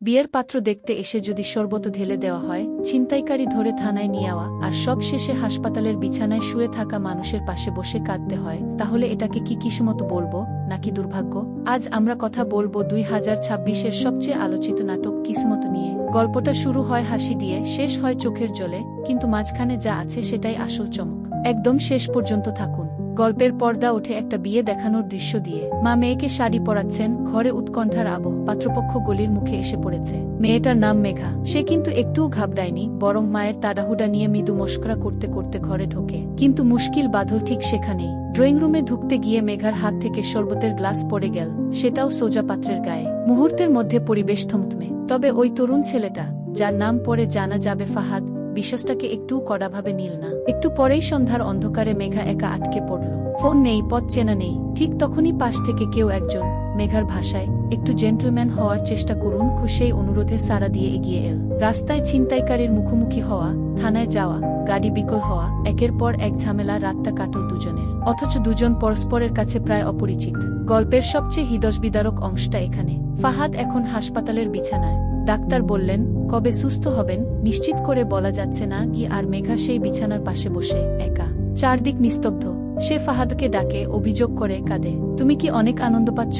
বিয়ের পাত্র দেখতে এসে যদি শরবত ঢেলে দেওয়া হয়, ছিনতাইকারী ধরে থানায় নিয়ে যাওয়া, আর সব শেষে হাসপাতালের বিছানায় শুয়ে থাকা মানুষের পাশে বসে কাঁদতে হয়, তাহলে এটাকে কি কিসমত বলবো নাকি দুর্ভাগ্য? আজ আমরা কথা বলবো 2026-এর সবচেয়ে আলোচিত নাটক কিসমত নিয়ে। গল্পটা শুরু হয় হাসি দিয়ে, শেষ হয় চোখের জলে, কিন্তু মাঝখানে যা আছে সেটাই আসল চমক। একদম শেষ পর্যন্ত থাকুন। গল্পের পর্দা ওঠে একটা বিয়ে দেখানোর দৃশ্য দিয়ে। মা মেয়েকে শাড়ি পরাচ্ছেন, ঘরে উৎকণ্ঠার আবহ। পাত্রপক্ষ গলির মুখে এসে পড়েছে। মেয়েটার নাম মেঘা। সে কিন্তু একটুও ঘাবড়ায়নি, বরং মায়ের তাড়াহুড়া নিয়ে মৃদু মস্করা করতে করতে ঘরে ঢোকে। কিন্তু মুশকিল বাধল ঠিক সেখানেই। ড্রয়িং রুমে ঢুকতে গিয়ে মেঘার হাত থেকে শরবতের গ্লাস পড়ে গেল, সেটাও সোজা পাত্রের গায়ে। মুহূর্তের মধ্যে পরিবেশ থমথমে। তবে ওই তরুণ ছেলেটা, যার নাম পরে জানা যাবে ফাহাদ, বিশ্বাসটাকে একটু কড়াভাবে নিল না। একটু পরেই সন্ধ্যার অন্ধকারে মেঘা একা আটকে পড়ল। ফোন নেই, পথ চেনা নেই। ঠিক তখনই পাশ থেকে কেউ একজন, মেঘার ভাষায়, একটু জেন্টলম্যান হওয়ার চেষ্টা করুন, সেই অনুরোধে সাড়া দিয়ে এগিয়ে এল। রাস্তায় ছিনতাইকারীর মুখোমুখি হওয়া, থানায় যাওয়া, গাড়ি বিকল হওয়া, একের পর এক ঝামেলা রাতটা কাটল দুজনের। অথচ দুজন পরস্পরের কাছে প্রায় অপরিচিত। গল্পের সবচেয়ে হৃদয়বিদারক অংশটা এখানে। ফাহাদ এখন হাসপাতালের বিছানায়। ডাক্তার বললেন কবে সুস্থ হবেন নিশ্চিত করে বলা যাচ্ছে না, আর মেঘা সেই বিছানার পাশে বসে একা। চারদিক নিস্তব্ধ। সে ফাহাদকে ডাকে, অভিযোগ করে, কাঁদে। তুমি কি অনেক আনন্দ পাচ্ছ?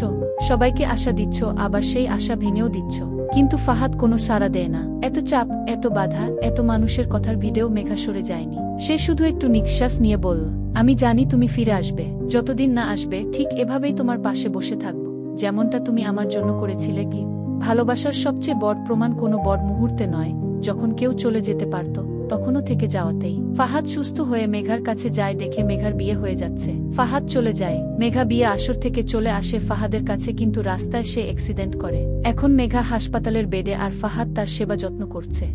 সবাইকে আশা দিচ্ছ, আবার সেই আশা ভেঙেও দিচ্ছ। কিন্তু ফাহাদ কোনো সাড়া দেয় না। এত চাপ, এত বাধা, এত মানুষের কথার ভিড়েও মেঘা সরে যায়নি। সে শুধু একটু নিঃশ্বাস নিয়ে বলল, আমি জানি তুমি ফিরে আসবে। যতদিন না আসবে, ঠিক এভাবেই তোমার পাশে বসে থাকবো, যেমনটা তুমি আমার জন্য করেছিলে। কি ভালোবাসার সবচেয়ে বড় প্রমাণ কোনো বড় মুহূর্তে নয়, যখন কেউ চলে যেতে পারত, তখনও থেকে যাওয়াতেই। ফাহাদ সুস্থ হয়ে মেঘার কাছে যায়, দেখে মেঘার বিয়ে হয়ে যাচ্ছে। ফাহাদ চলে যায়। মেঘা বিয়ে আসর থেকে চলে আসে ফাহাদের কাছে, কিন্তু রাস্তায় সে অ্যাক্সিডেন্ট করে। এখন মেঘা হাসপাতালের বেডে, আর ফাহাদ তার সেবা যত্ন করছে।